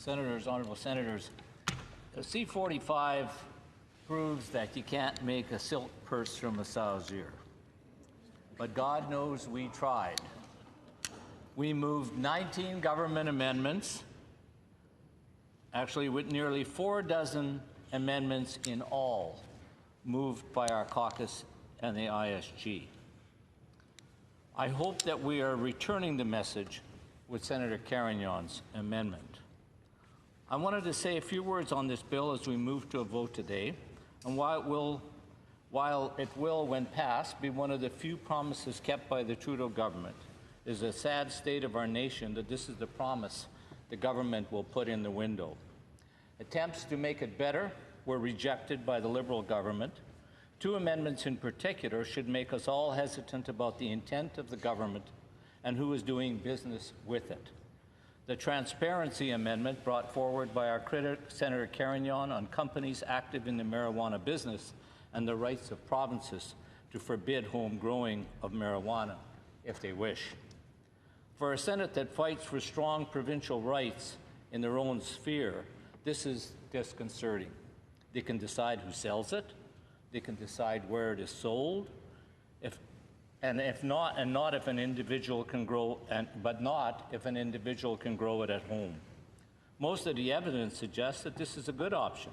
Senators, honourable senators, the C-45 proves that you can't make a silk purse from a sow's ear. But God knows we tried. We moved 19 government amendments, actually with nearly 4 dozen amendments in all, moved by our caucus and the ISG. I hope that we are returning the message with Senator Carignan's amendment. I wanted to say a few words on this bill as we move to a vote today, and while it will, when passed, be one of the few promises kept by the Trudeau government, it is a sad state of our nation that this is the promise the government will put in the window. Attempts to make it better were rejected by the Liberal government. 2 amendments in particular should make us all hesitant about the intent of the government and who is doing business with it. The Transparency Amendment brought forward by our critic, Senator Carignan, on companies active in the marijuana business and the rights of provinces to forbid home growing of marijuana if they wish. For a Senate that fights for strong provincial rights in their own sphere, this is disconcerting. They can decide who sells it, they can decide where it is sold, not if an individual can grow it at home. Most of the evidence suggests that this is a good option.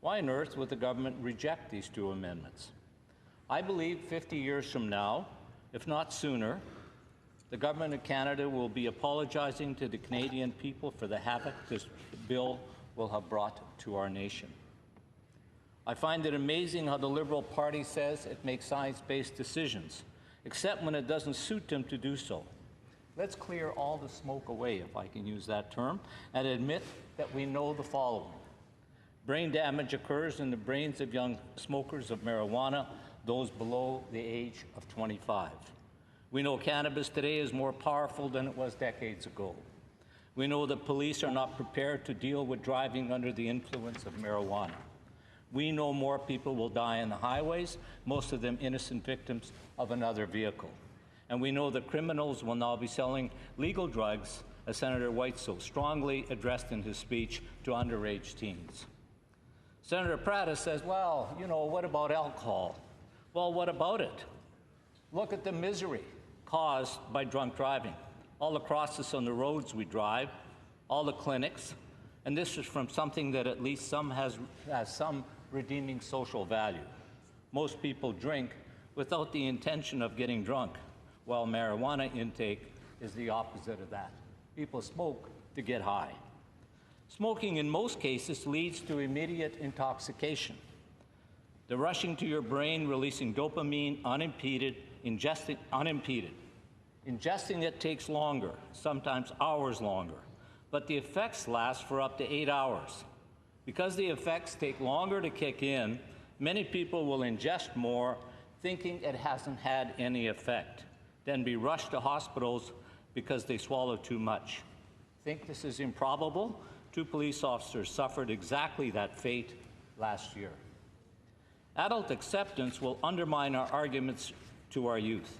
Why on earth would the government reject these 2 amendments? I believe 50 years from now, if not sooner, the government of Canada will be apologizing to the Canadian people for the havoc this bill will have brought to our nation. I find it amazing how the Liberal Party says it makes science-based decisions, except when it doesn't suit them to do so. Let's clear all the smoke away, if I can use that term, and admit that we know the following. Brain damage occurs in the brains of young smokers of marijuana, those below the age of 25. We know cannabis today is more powerful than it was decades ago. We know that police are not prepared to deal with driving under the influence of marijuana. We know more people will die on the highways, most of them innocent victims of another vehicle. And we know that criminals will now be selling legal drugs, as Senator White so strongly addressed in his speech, to underage teens. Senator Pratt says, well, what about alcohol? Well, what about it? Look at the misery caused by drunk driving. All across us on the roads we drive, all the clinics, and this is from something that at least has some redeeming social value. Most people drink without the intention of getting drunk, while marijuana intake is the opposite of that. People smoke to get high. Smoking in most cases leads to immediate intoxication. The rushing to your brain, releasing dopamine unimpeded. Ingesting it takes longer, sometimes hours longer, but the effects last for up to 8 hours. Because the effects take longer to kick in, many people will ingest more, thinking it hasn't had any effect, then be rushed to hospitals because they swallow too much. Think this is improbable? 2 police officers suffered exactly that fate last year. Adult acceptance will undermine our arguments to our youth.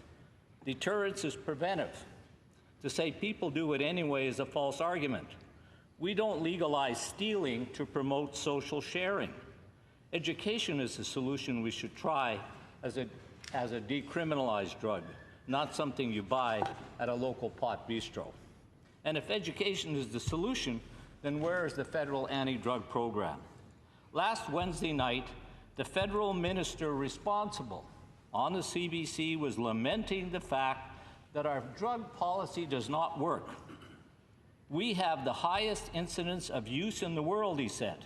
Deterrence is preventive. To say people do it anyway is a false argument. We don't legalize stealing to promote social sharing. Education is the solution we should try as a decriminalized drug, not something you buy at a local pot bistro. And if education is the solution, then where is the federal anti-drug program? Last Wednesday night, the federal minister responsible on the CBC was lamenting the fact that our drug policy does not work. We have the highest incidence of use in the world, he said.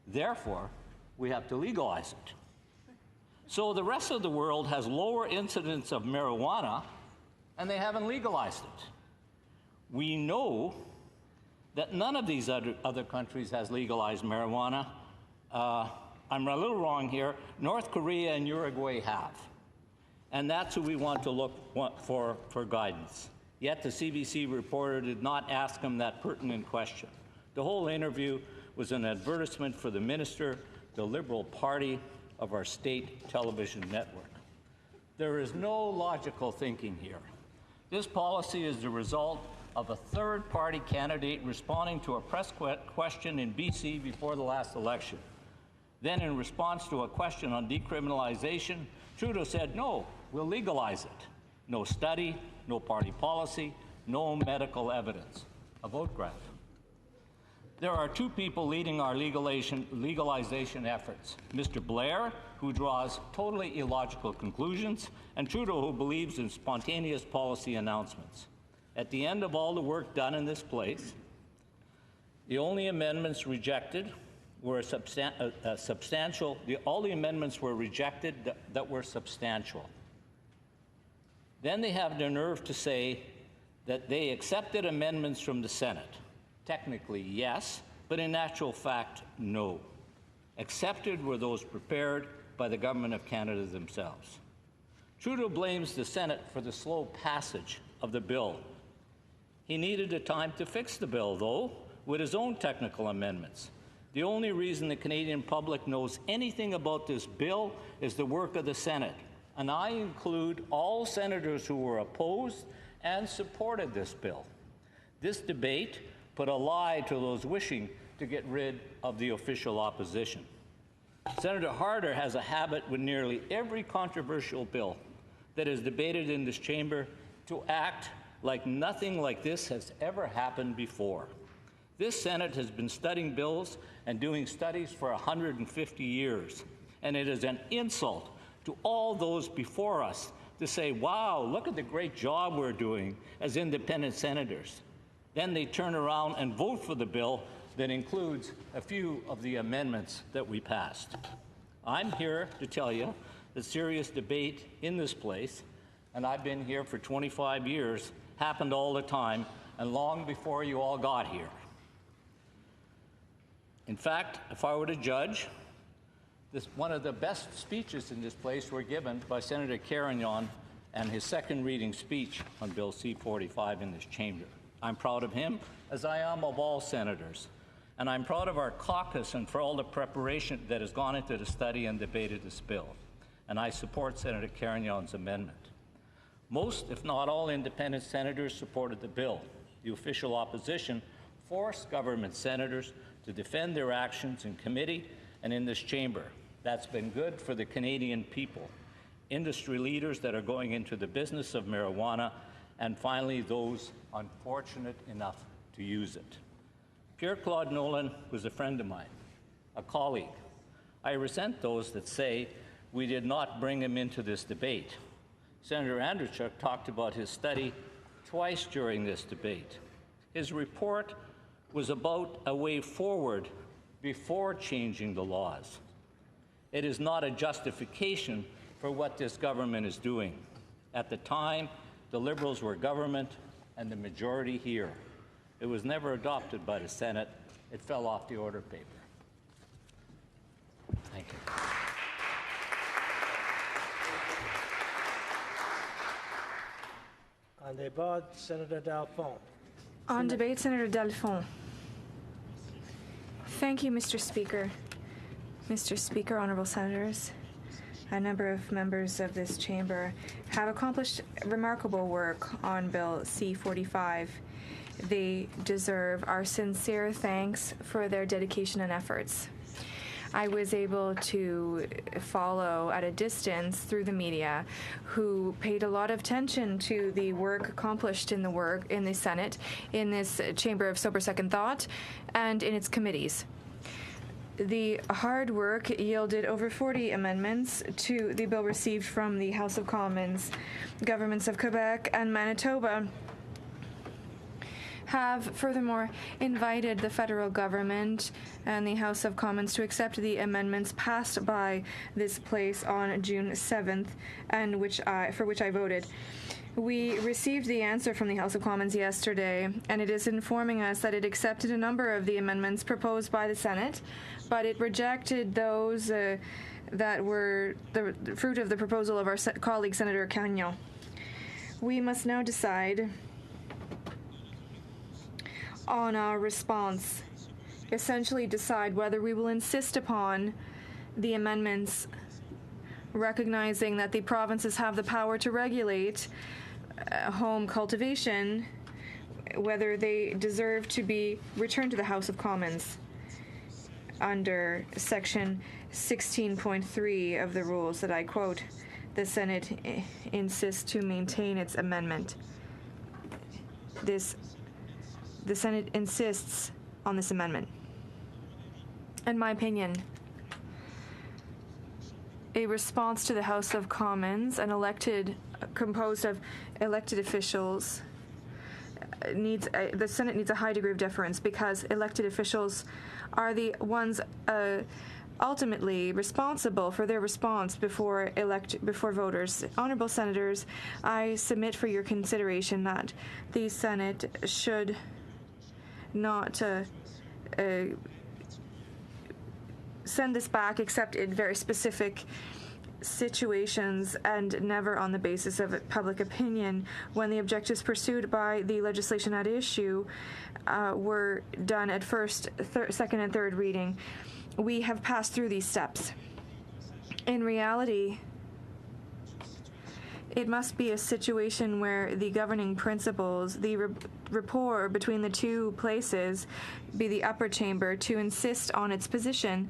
Therefore, we have to legalize it. So the rest of the world has lower incidence of marijuana, and they haven't legalized it. We know that none of these other countries has legalized marijuana. I'm a little wrong here. North Korea and Uruguay have. And that's who we want to look for guidance. Yet the CBC reporter did not ask him that pertinent question. The whole interview was an advertisement for the minister, the Liberal Party of our state television network. There is no logical thinking here. This policy is the result of a third-party candidate responding to a press question in BC before the last election. Then, in response to a question on decriminalization, Trudeau said, no, we'll legalize it. No study, no party policy, no medical evidence. A vote grab. There are two people leading our legalization efforts. Mr. Blair, who draws totally illogical conclusions, and Trudeau, who believes in spontaneous policy announcements. At the end of all the work done in this place, the only amendments rejected were substantial. All the amendments were rejected that were substantial. Then they have the nerve to say that they accepted amendments from the Senate. Technically, yes, but in actual fact, no. Accepted were those prepared by the Government of Canada themselves. Trudeau blames the Senate for the slow passage of the bill. He needed the time to fix the bill, though, with his own technical amendments. The only reason the Canadian public knows anything about this bill is the work of the Senate, and I include all senators who were opposed and supported this bill. This debate put a lie to those wishing to get rid of the official opposition. Senator Harder has a habit with nearly every controversial bill that is debated in this chamber to act like nothing like this has ever happened before. This Senate has been studying bills and doing studies for 150 years, and it is an insult to all those before us to say, wow, look at the great job we're doing as independent senators. Then they turn around and vote for the bill that includes a few of the amendments that we passed. I'm here to tell you that serious debate in this place, and I've been here for 25 years, happened all the time and long before you all got here. In fact, if I were to judge, one of the best speeches in this place were given by Senator Carignan and his second reading speech on Bill C-45 in this chamber. I'm proud of him, as I am of all senators. And I'm proud of our caucus and for all the preparation that has gone into the study and debate of this bill. And I support Senator Carignan's amendment. Most, if not all, independent senators supported the bill. The official opposition forced government senators to defend their actions in committee and in this chamber. That's been good for the Canadian people, industry leaders that are going into the business of marijuana, and finally those unfortunate enough to use it. Pierre-Claude Nolan was a friend of mine, a colleague. I resent those that say we did not bring him into this debate. Senator Andrzejczyk talked about his study twice during this debate. His report was about a way forward before changing the laws. It is not a justification for what this government is doing. At the time, the Liberals were government and the majority here. It was never adopted by the Senate. It fell off the order paper. Thank you. On débat, Senator Dalphon. On debate, Senator Dalphon. Thank you, Mr. Speaker. Mr. Speaker, honourable senators, a number of members of this chamber have accomplished remarkable work on Bill C-45. They deserve our sincere thanks for their dedication and efforts. I was able to follow at a distance through the media who paid a lot of attention to the work accomplished in the Senate, in this chamber of sober second thought, and in its committees. The hard work yielded over 40 amendments to the bill received from the House of Commons. Governments of Quebec and Manitoba have furthermore invited the federal government and the House of Commons to accept the amendments passed by this place on June 7th, and for which I voted. We received the answer from the House of Commons yesterday, and it is informing us that it accepted a number of the amendments proposed by the Senate, but it rejected those that were the fruit of the proposal of our colleague, Senator Carignan. We must now decide on our response, essentially decide whether we will insist upon the amendments, recognizing that the provinces have the power to regulate home cultivation whether they deserve to be returned to the House of Commons under Section 16.3 of the rules that I quote, the Senate insists to maintain its amendment. The Senate insists on this amendment. In my opinion, a response to the House of Commons, composed of elected officials, the Senate needs a high degree of deference because elected officials are the ones ultimately responsible for their response before voters. Honorable Senators, I submit for your consideration that the Senate should not send this back except in very specific situations and never on the basis of public opinion when the objectives pursued by the legislation at issue were done at first, second, and third reading. We have passed through these steps. In reality, it must be a situation where the governing principles, the rapport between the two places, be the upper chamber to insist on its position.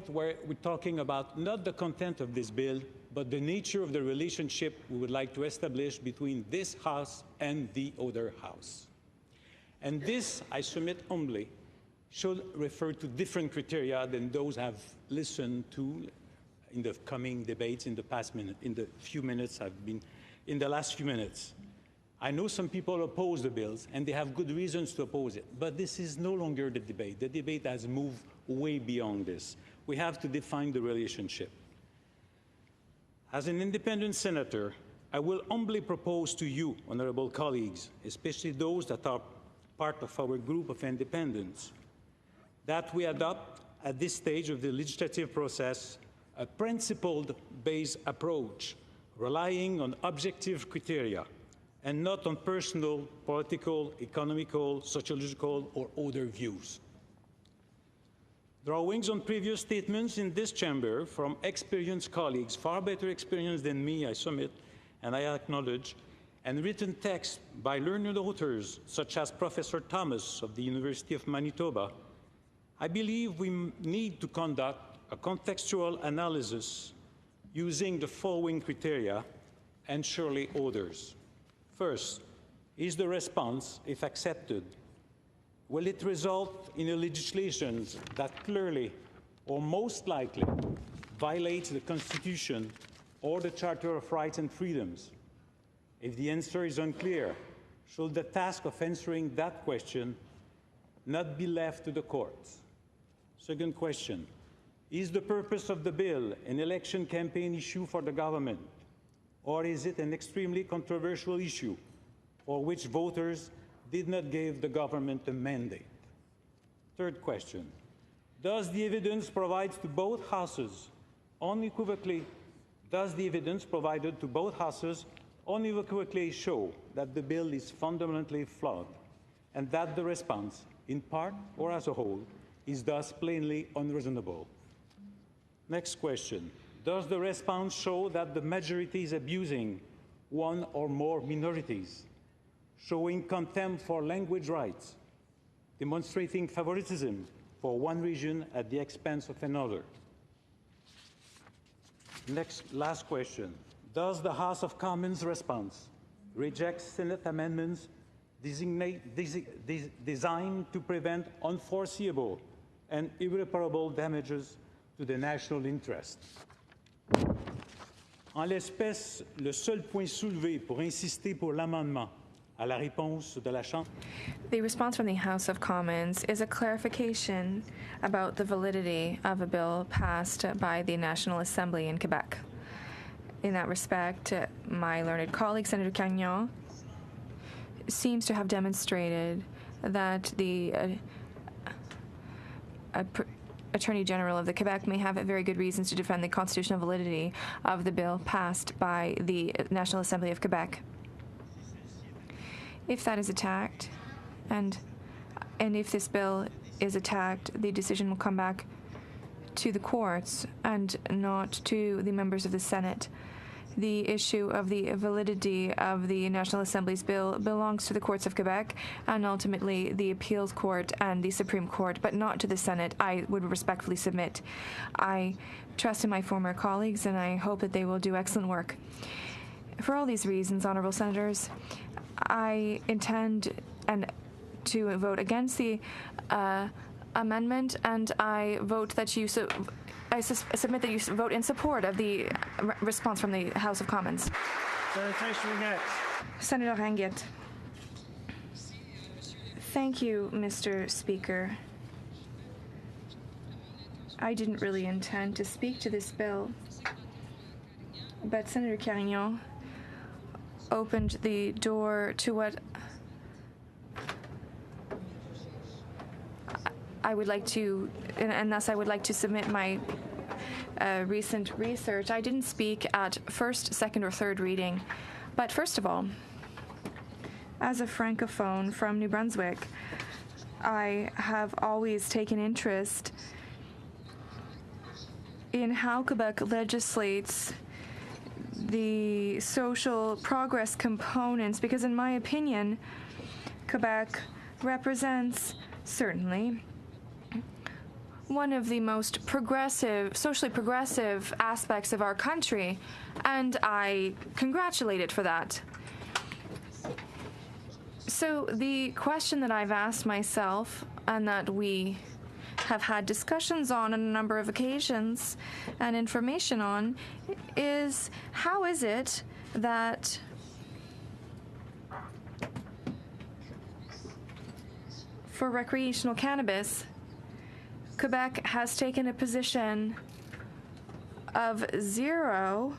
Where we're talking about not the content of this bill, but the nature of the relationship we would like to establish between this House and the other House. And this, I submit humbly, should refer to different criteria than those I've listened to in the coming debates in the past minute, in the last few minutes. I know some people oppose the bills, and they have good reasons to oppose it, but this is no longer the debate. The debate has moved way beyond this. We have to define the relationship. As an independent senator, I will humbly propose to you, honorable colleagues, especially those that are part of our group of independents, that we adopt at this stage of the legislative process a principle-based approach, relying on objective criteria and not on personal, political, economical, sociological, or other views. Drawings on previous statements in this chamber from experienced colleagues, far better experienced than me, I submit, and I acknowledge, and written text by learned authors such as Professor Thomas of the University of Manitoba, I believe we need to conduct a contextual analysis using the following criteria and surely others. First, is the response, if accepted, will it result in a legislation that clearly or most likely violates the Constitution or the Charter of Rights and Freedoms? If the answer is unclear, should the task of answering that question not be left to the courts? Second question, is the purpose of the bill an election campaign issue for the government, or is it an extremely controversial issue for which voters did not give the government a mandate? Third question, does the evidence provided to both houses unequivocally show that the bill is fundamentally flawed and that the response, in part or as a whole, is thus plainly unreasonable? Next question, does the response show that the majority is abusing one or more minorities, showing contempt for language rights, demonstrating favoritism for one region at the expense of another? Last question, does the House of Commons response reject Senate amendments designed to prevent unforeseeable and irreparable damages to the national interest? En l'espèce, le seul point soulevé pour insister pour l'amendement à la réponse de la Chambre. The response from the House of Commons is a clarification about the validity of a bill passed by the National Assembly in Quebec. In that respect, my learned colleague, Senator Gagnon, seems to have demonstrated that the Attorney General of the Quebec may have very good reasons to defend the constitutional validity of the bill passed by the National Assembly of Quebec. If that is attacked, and if this bill is attacked, the decision will come back to the courts and not to the members of the Senate. the issue of the validity of the National Assembly's bill belongs to the courts of Quebec and ultimately the Appeals Court and the Supreme Court, but not to the Senate. I would respectfully submit. I trust in my former colleagues, and I hope that they will do excellent work. For all these reasons, honourable senators, I intend to vote against the amendment, and I vote that you submit that you vote in support of the response from the House of Commons. Senator Ringuette. Senator Ringuette. Thank you, Mr. Speaker. I didn't really intend to speak to this bill, but Senator Carignan opened the door to what I would like to, and thus I would like to submit my recent research. I didn't speak at first, second, or third reading, but first of all, as a Francophone from New Brunswick, I have always taken interest in how Quebec legislates the social progress components, because in my opinion, Quebec represents certainly one of the most progressive, socially progressive aspects of our country, and I congratulate it for that. So the question that I've asked myself, and that we have had discussions on a number of occasions and information on, is how is it that for recreational cannabis, Quebec has taken a position of zero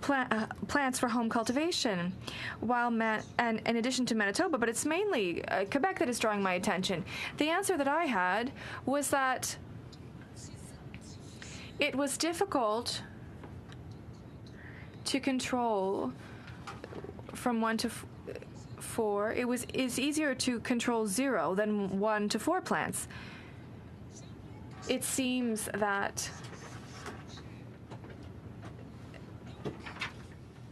plants for home cultivation, while and in addition to Manitoba, but it's mainly Quebec that is drawing my attention. The answer that I had was that it was difficult to control from 1 to 4. It's easier to control 0 than 1 to 4 plants. It seems that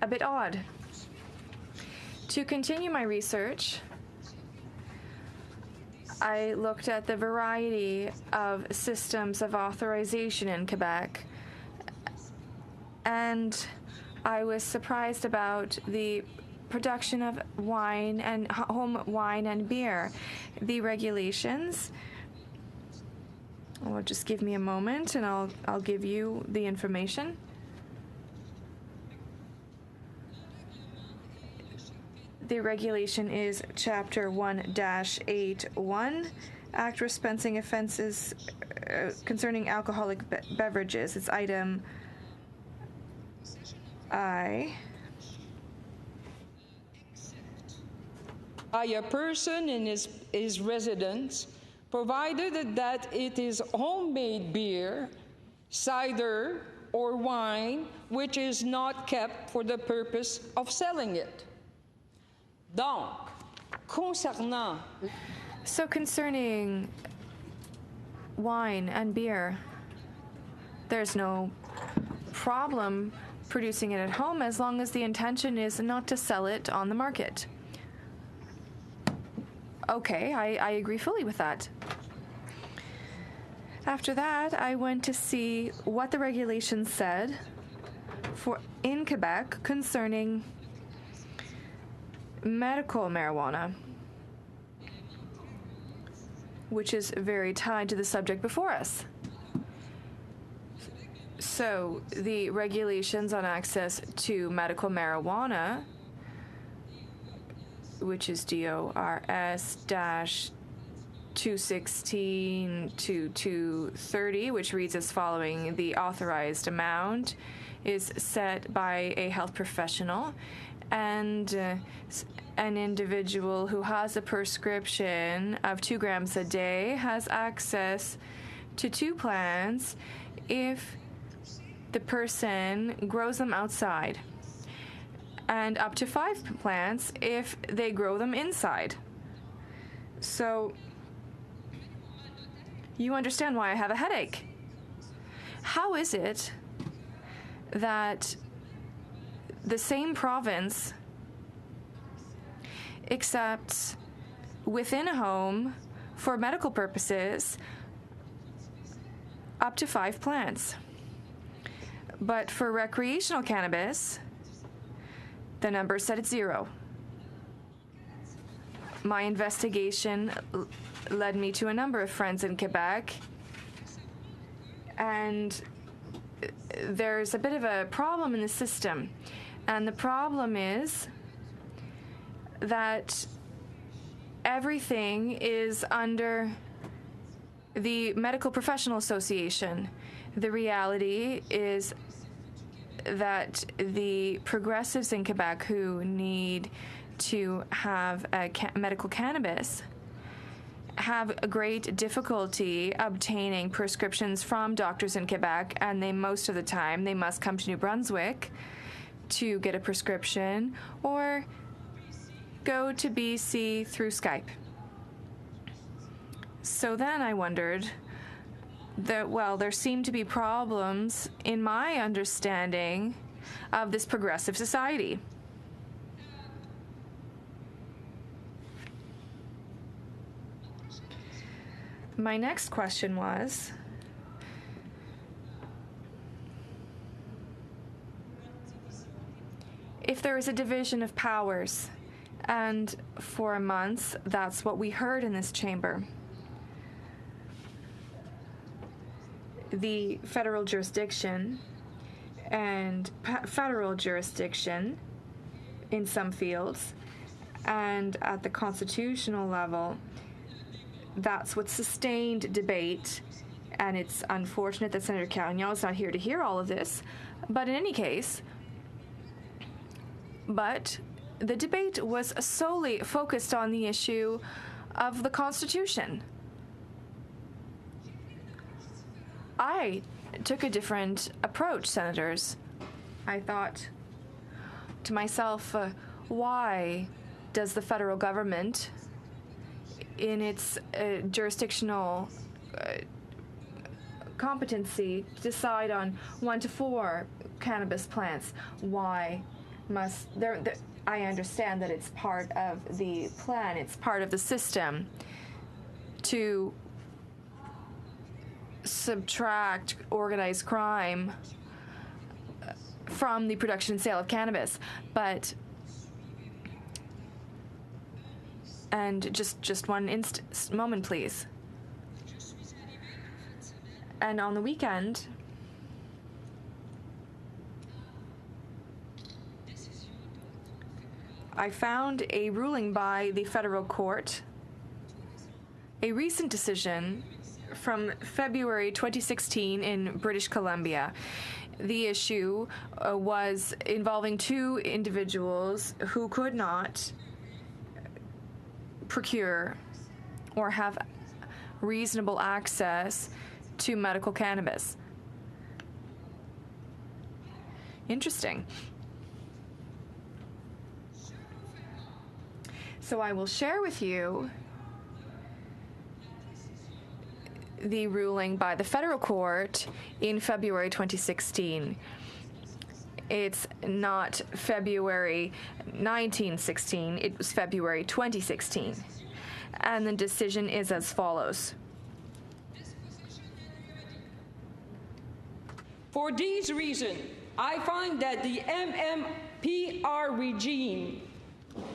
a bit odd. To continue my research, I looked at the variety of systems of authorization in Quebec, and I was surprised about the production of wine and home wine and beer. The regulations, well, just give me a moment and I'll give you the information. The regulation is Chapter 1-81, Act dispensing offenses concerning alcoholic beverages. It's item I. By a person in his residence, provided that it is homemade beer, cider, or wine, which is not kept for the purpose of selling it. Donc, concernant... So concerning wine and beer, there's no problem producing it at home as long as the intention is not to sell it on the market. Okay, I agree fully with that. After that, I went to see what the regulations said in Quebec concerning medical marijuana, which is very tied to the subject before us. So the regulations on access to medical marijuana, which is DORS-216 to 230, which reads as following: the authorized amount is set by a health professional, and an individual who has a prescription of 2 grams a day has access to 2 plants if the person grows them outside, and up to 5 plants if they grow them inside. So you understand why I have a headache. How is it that the same province, except within a home for medical purposes up to 5 plants. But for recreational cannabis, the number is set at 0. My investigation led me to a number of friends in Quebec, and there's a bit of a problem in the system. And the problem is that everything is under the Medical Professional Association. The reality is that the progressives in Quebec who need to have medical cannabis have a great difficulty obtaining prescriptions from doctors in Quebec, and most of the time they must come to New Brunswick to get a prescription or go to BC through Skype. So then I wondered that, well, there seemed to be problems in my understanding of this progressive society. My next question was, if there is a division of powers, and for months that's what we heard in this chamber. The federal jurisdiction and federal jurisdiction in some fields, and at the constitutional level, that's what sustained debate, and it's unfortunate that Senator Carignan is not here to hear all of this, but in any case, the debate was solely focused on the issue of the Constitution. I took a different approach, Senators. I thought to myself, why does the federal government, in its jurisdictional competency, decide on 1 to 4 cannabis plants? Why must I understand that it's part of the plan, it's part of the system to subtract organized crime from the production and sale of cannabis. And just one moment, please. And on the weekend, I found a ruling by the federal court, a recent decision from February 2016 in British Columbia. The issue was involving 2 individuals who could not procure or have reasonable access to medical cannabis. Interesting. So I will share with you the ruling by the federal court in February 2016. It's not February 1916, it was February 2016. And the decision is as follows. For these reasons, I find that the MMPR regime,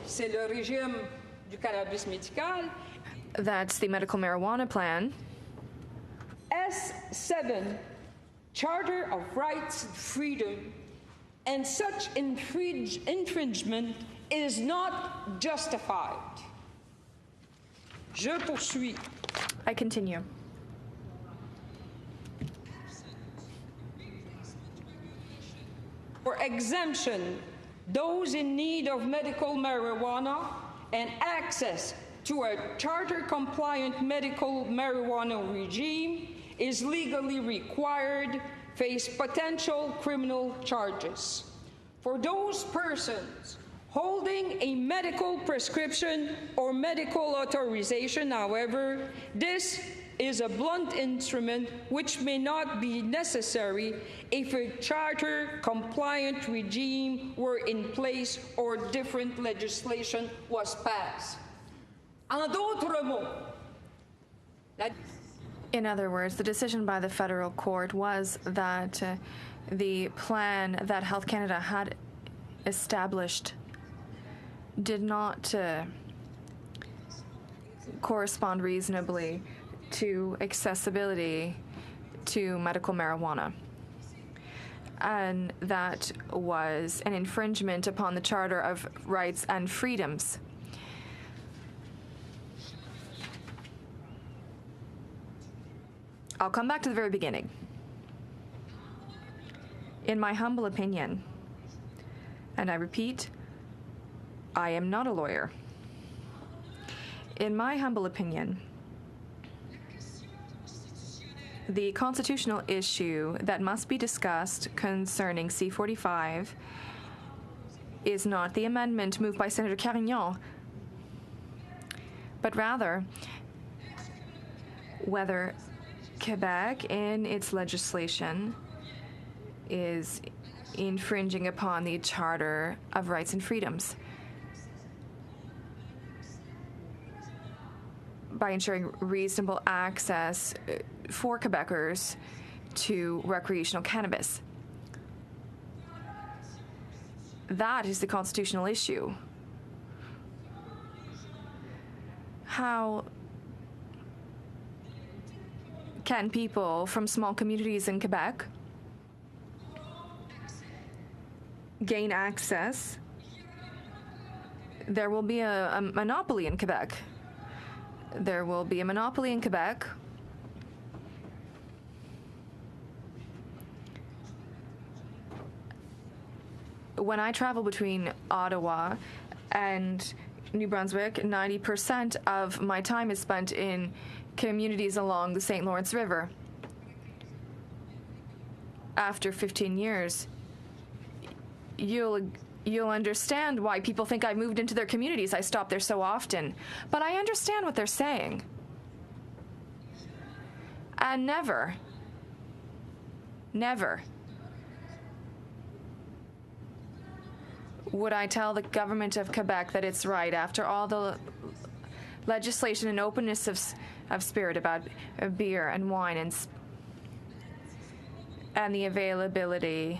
c'est le régime du cannabis médical, that's the medical marijuana plan, S7, Charter of Rights and Freedom, and such infringement is not justified. Je poursuis. I continue. For exemption, those in need of medical marijuana and access to a charter-compliant medical marijuana regime is legally required, face potential criminal charges. For those persons holding a medical prescription or medical authorization, however, this is a blunt instrument which may not be necessary if a charter-compliant regime were in place or different legislation was passed. En d'autres mots, In other words, the decision by the federal court was that the plan that Health Canada had established did not correspond reasonably to accessibility to medical marijuana. And that was an infringement upon the Charter of Rights and Freedoms. I'll come back to the very beginning. In my humble opinion, and I repeat, I am not a lawyer. In my humble opinion, the constitutional issue that must be discussed concerning C-45 is not the amendment moved by Senator Carignan, but rather whether Quebec, in its legislation, is infringing upon the Charter of Rights and Freedoms by ensuring reasonable access for Quebecers to recreational cannabis. That is the constitutional issue. How can people from small communities in Quebec gain access? There will be a monopoly in Quebec. There will be a monopoly in Quebec. When I travel between Ottawa and New Brunswick, 90% of my time is spent in communities along the St. Lawrence River. After 15 years, you'll understand why people think I've moved into their communities. I stop there so often. But I understand what they're saying. And never would I tell the government of Quebec that it's right, after all the legislation and openness of spirit about beer and wine and the availability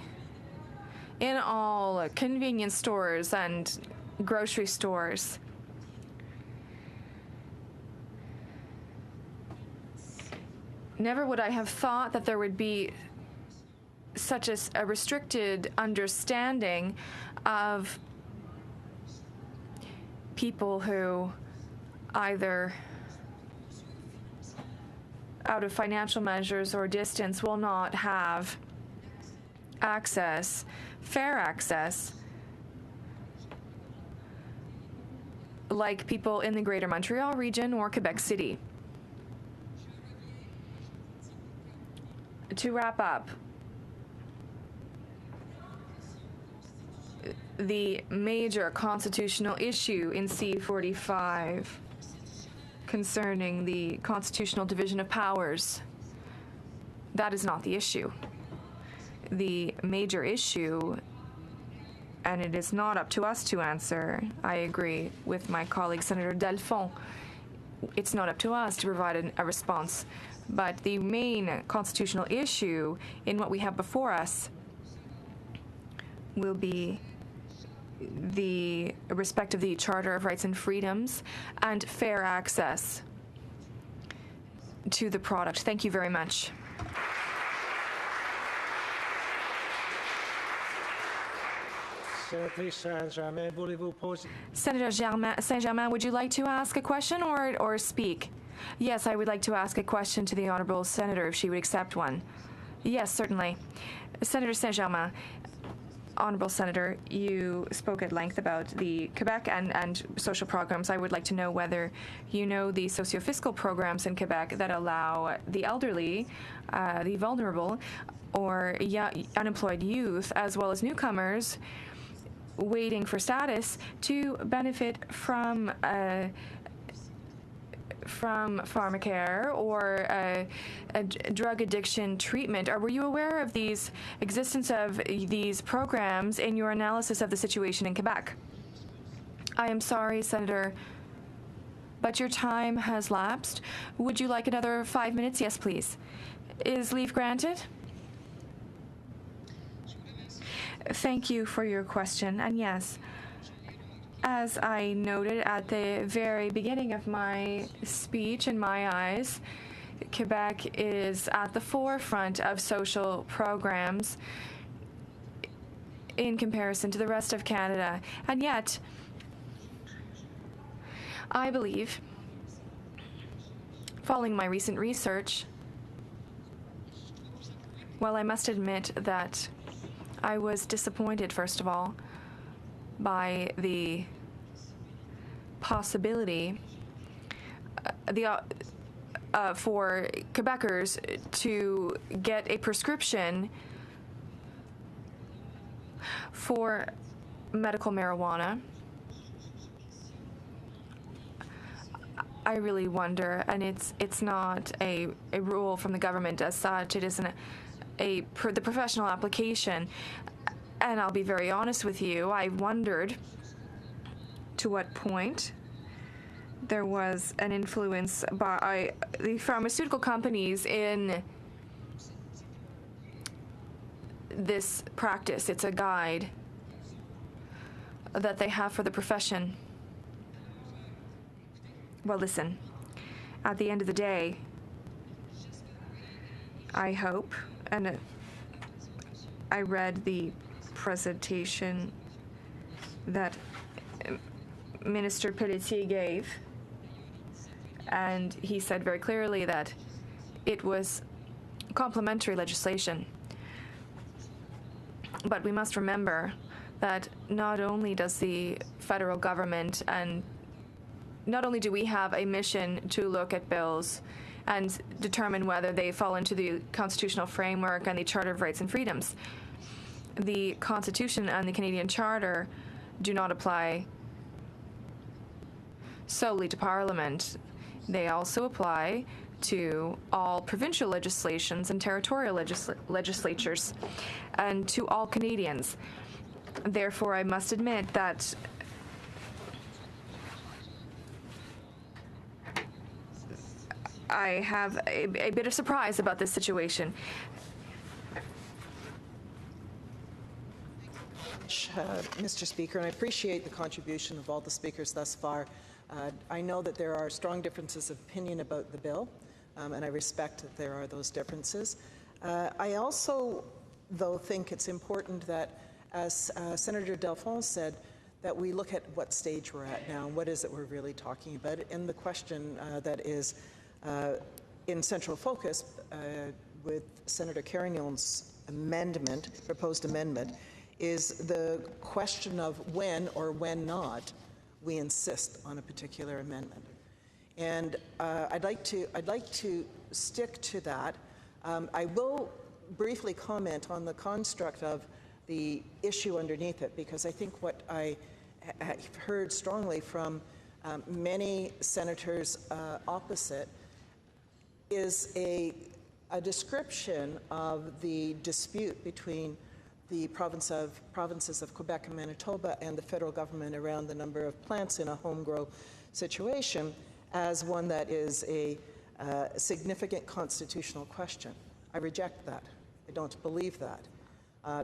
in all convenience stores and grocery stores. Never would I have thought that there would be such a restricted understanding of people who either out of financial measures or distance will not have access, fair access, like people in the Greater Montreal region or Quebec City. To wrap up, the major constitutional issue in C-45 concerning the constitutional division of powers, that is not the issue. The major issue, and it is not up to us to answer, I agree with my colleague Senator Delphon, it's not up to us to provide a response, but the main constitutional issue in what we have before us will be the respect of the Charter of Rights and Freedoms and fair access to the product. Thank you very much. Senator Saint-Germain, would you like to ask a question or speak? Yes, I would like to ask a question to the Honourable Senator if she would accept one. Yes, certainly. Senator Saint-Germain, Honourable Senator, you spoke at length about the Quebec and social programs. I would like to know whether you know the socio-fiscal programs in Quebec that allow the elderly, the vulnerable, or unemployed youth, as well as newcomers waiting for status, to benefit from from pharmacare or a drug addiction treatment? Or were you aware of these existence of these programs in your analysis of the situation in Quebec? I am sorry, Senator, but your time has lapsed. Would you like another 5 minutes? Yes, please. Is leave granted? Thank you for your question. And yes, as I noted at the very beginning of my speech, in my eyes, Quebec is at the forefront of social programs in comparison to the rest of Canada. And yet, I believe, following my recent research, well, I must admit that I was disappointed, first of all, by the possibility for Quebecers to get a prescription for medical marijuana. I really wonder, and it's not a rule from the government as such. It isn't the professional application. And I'll be very honest with you, I wondered to what point there was an influence by the pharmaceutical companies in this practice. It's a guide that they have for the profession. Well, listen, at the end of the day, I hope, and I read the presentation that Minister Pelletier gave, and he said very clearly that it was complementary legislation. But we must remember that not only does the federal government and not only do we have a mission to look at bills and determine whether they fall into the constitutional framework and the Charter of Rights and Freedoms, the Constitution and the Canadian Charter do not apply solely to Parliament. They also apply to all provincial legislations and territorial legislatures and to all Canadians. Therefore, I must admit that I have a bit of surprise about this situation. Mr. Speaker, and I appreciate the contribution of all the speakers thus far. I know that there are strong differences of opinion about the bill, and I respect that there are those differences. I also, though, think it's important that, as Senator Delphonse said, that we look at what stage we're at now and what is it we're really talking about. And the question that is in central focus with Senator Carignon's amendment, proposed amendment, is the question of when or when not we insist on a particular amendment. And I'd like to stick to that. I will briefly comment on the construct of the issue underneath it, because I think what I have heard strongly from many senators opposite is a description of the dispute between the provinces of Quebec and Manitoba and the federal government around the number of plants in a home grow situation as one that is a significant constitutional question. I reject that. I don't believe that.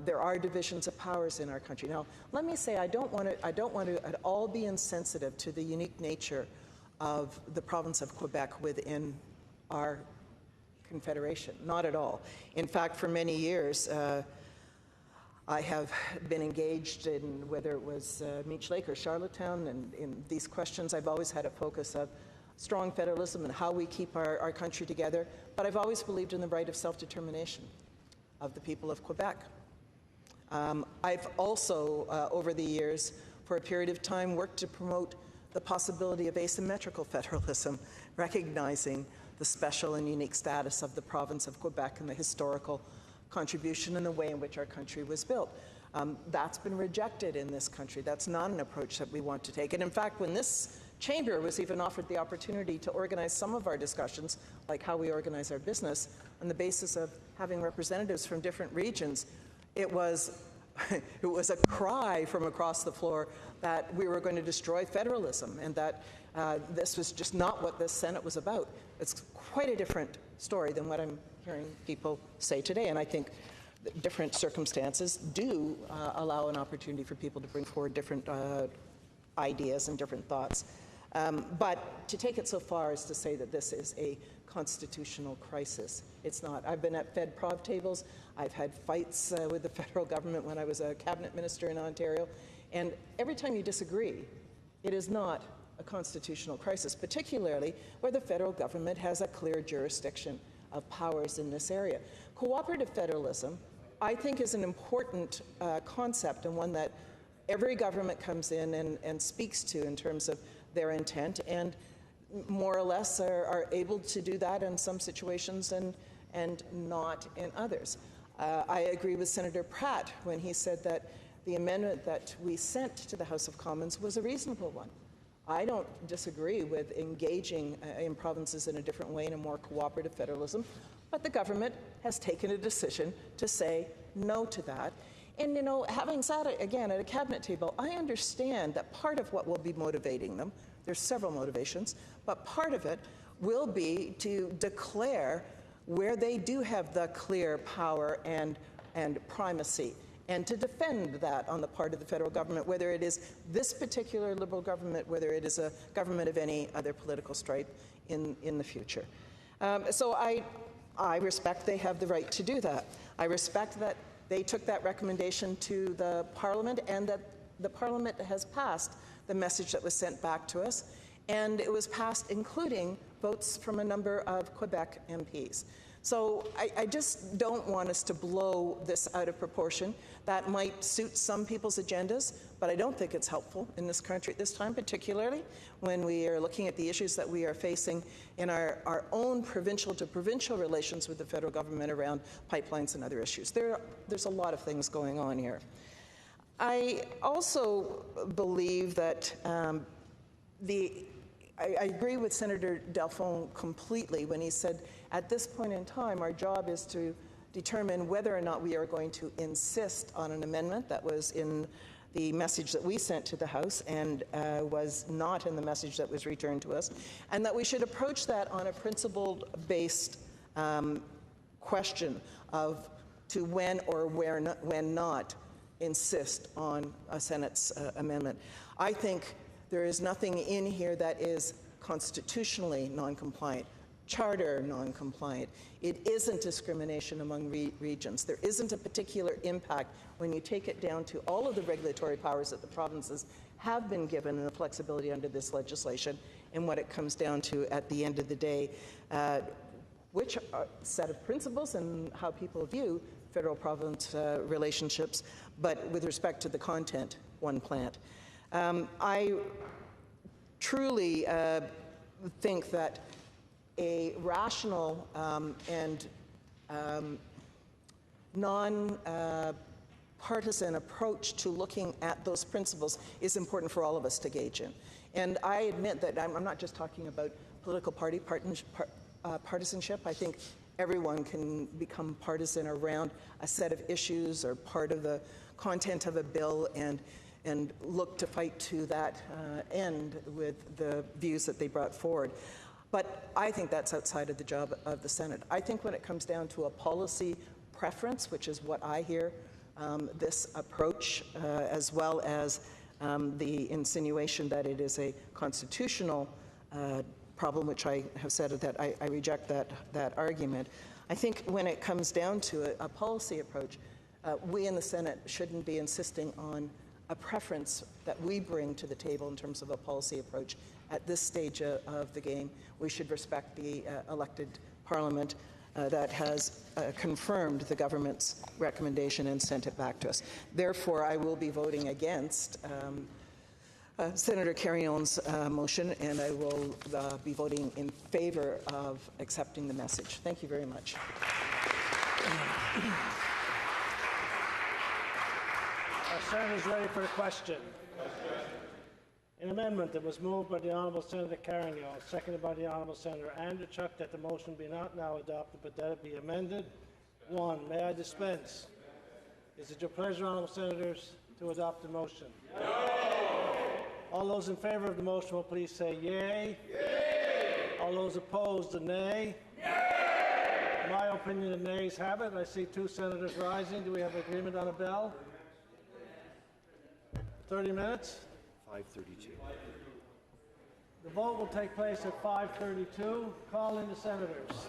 There are divisions of powers in our country. Now, let me say I don't want to at all be insensitive to the unique nature of the province of Quebec within our confederation. Not at all. In fact, for many years, I have been engaged in, whether it was Meech Lake or Charlottetown, and in these questions, I've always had a focus of strong federalism and how we keep our country together. But I've always believed in the right of self-determination of the people of Quebec. I've also, over the years, for a period of time, worked to promote the possibility of asymmetrical federalism, recognizing the special and unique status of the province of Quebec and the historical contribution and the way in which our country was built. That's been rejected in this country. That's not an approach that we want to take. And in fact, when this chamber was even offered the opportunity to organize some of our discussions, like how we organize our business, on the basis of having representatives from different regions. It was it was a cry from across the floor that we were going to destroy federalism and that this was just not what the Senate was about. It's quite a different story than what I'm hearing people say today, and I think different circumstances do allow an opportunity for people to bring forward different ideas and different thoughts. But to take it so far as to say that this is a constitutional crisis, it's not. I've been at Fed-Prov tables. I've had fights with the federal government when I was a cabinet minister in Ontario. And every time you disagree, it is not a constitutional crisis, particularly where the federal government has a clear jurisdiction of powers in this area. Cooperative federalism, I think, is an important concept and one that every government comes in and speaks to in terms of their intent, and more or less are able to do that in some situations and not in others. I agree with Senator Pratt when he said that the amendment that we sent to the House of Commons was a reasonable one. I don't disagree with engaging in provinces in a different way, in a more cooperative federalism, but the government has taken a decision to say no to that. And, you know, having sat, again, at a cabinet table, I understand that part of what will be motivating them, there's several motivations, but part of it will be to declare where they do have the clear power and primacy, and to defend that on the part of the federal government, whether it is this particular Liberal government, whether it is a government of any other political stripe in the future. So I respect they have the right to do that. I respect that they took that recommendation to the Parliament and that the Parliament has passed the message that was sent back to us, and it was passed including votes from a number of Quebec MPs. So I just don't want us to blow this out of proportion. That might suit some people's agendas, but I don't think it's helpful in this country at this time, particularly when we are looking at the issues that we are facing in our own provincial-to-provincial relations with the federal government around pipelines and other issues. There's a lot of things going on here. I also believe that I agree with Senator Delphone completely when he said, at this point in time, our job is to determine whether or not we are going to insist on an amendment that was in the message that we sent to the House and was not in the message that was returned to us, and that we should approach that on a principle-based question of to when or when not insist on a Senate's amendment. I think there is nothing in here that is constitutionally non-compliant, charter non-compliant. It isn't discrimination among regions. There isn't a particular impact when you take it down to all of the regulatory powers that the provinces have been given and the flexibility under this legislation, and what it comes down to at the end of the day, which set of principles and how people view federal-province relationships, but with respect to the content, one plant. I truly think that a rational and non-partisan approach to looking at those principles is important for all of us to gauge in. And I admit that I'm not just talking about political party partisanship. I think everyone can become partisan around a set of issues or part of the content of a bill and look to fight to that end with the views that they brought forward. But I think that's outside of the job of the Senate. I think when it comes down to a policy preference, which is what I hear, this approach, as well as the insinuation that it is a constitutional problem, which I have said that I reject that argument. I think when it comes down to a policy approach, we in the Senate shouldn't be insisting on a preference that we bring to the table in terms of a policy approach at this stage of the game. We should respect the elected Parliament that has confirmed the government's recommendation and sent it back to us. Therefore, I will be voting against Senator Carrion's motion, and I will be voting in favor of accepting the message. Thank you very much. Our Senator is ready for the question. An amendment that was moved by the Honourable Senator Carignan, seconded by the Honourable Senator Anderchuk, that the motion be not now adopted, but that it be amended. 1. May I dispense? Is it your pleasure, Honourable Senators, to adopt the motion? No. All those in favour of the motion will please say yea. Yea. All those opposed, the nay. Nay. In my opinion, the nays have it. I see 2 senators rising. Do we have agreement on a bell? 30 minutes? 5:32. The vote will take place at 5:32. Call in the senators.